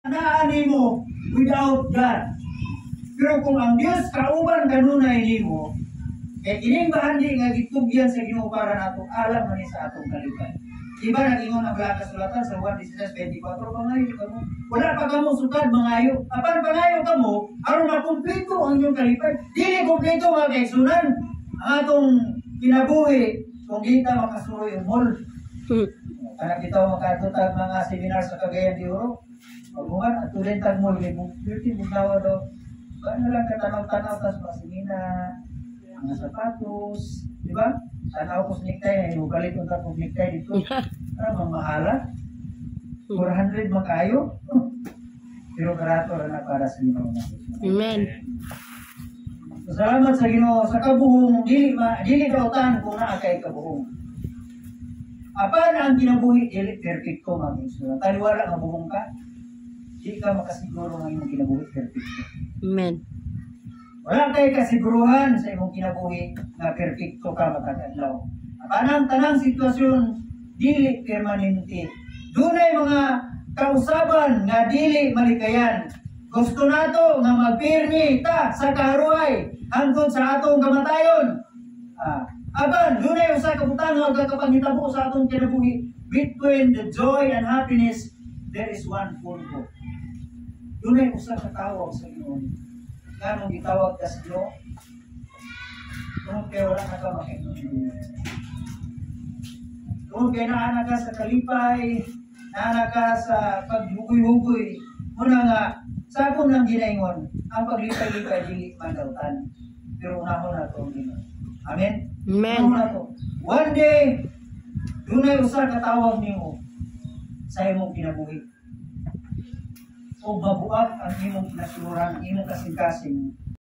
Naani mo without God. Pero kung ang Dios kauban kanunay nimo, kay kining bahandi nga gitugyan sa Ginoo para nato alam man sa atong kalipay. Diba nag-ingon ang Bala kasulatan sa Juan 16:24, pangayo kamo. Wala pa kamo sugad mangayo. Apan pangayo kamo aron makumpleto ang inyong kalipay. Dili kumpleto mga kaigsunan ang atong kinabuhi kung di ta makasuroy yung mall. Kana kita makatutag mga seminar sa Cagayan de Oro. Pagbuhan at tulad tag mall ni beauty bugawa do. Ano lang katanaw-tanaw tas masimina, mga sapatos, di ba? Tanaw ko sa necktie, ay ugalit ko sa necktie dito. Para mamahala. 400 makayo. Pero karato na para sa Ginoo. Amen. Salamat sa Ginoo sa kabuhong dili dautan kung naa kay kabuhong. Apan ang kinabuhi dili perfect ko mga igsoon. Taliwala nga buhong ka. Di ka makasiguro ng imong kinabuhi perfecto. Amen. Wala kayo kasiguruhan sa imong kinabuhi na perfecto ka makadalaw. Apanang tanang sitwasyon, dili permanente. Dunay mga kausaban nga dili malikayan. Gusto nato nga magpirmi ta sa kaharuay hangtod sa atong kamatayon. Aban, dunay usa ka butang nga gakapangitabo sa atong kinabuhi. Between the joy and happiness, there is one full hope. Dunay usa ka tawag sa Ginoo. Kanong gitawag ka sa Ginoo? Kung kaya wala na ka makikita. Kung kaya naana ka sa kalipay, naana ka sa paghugoy-hugoy, muna nga, sa akong nang ginaingon, ang paglipay-lipay dili mandautan. Pero unahon na ito ang Ginoo. Amen? Amen. Unahon na ito. One day, dunay usa ka tawag nimo sa imong kinabuhi. O mabuak ang imong kinasuran, imong kasing-kasing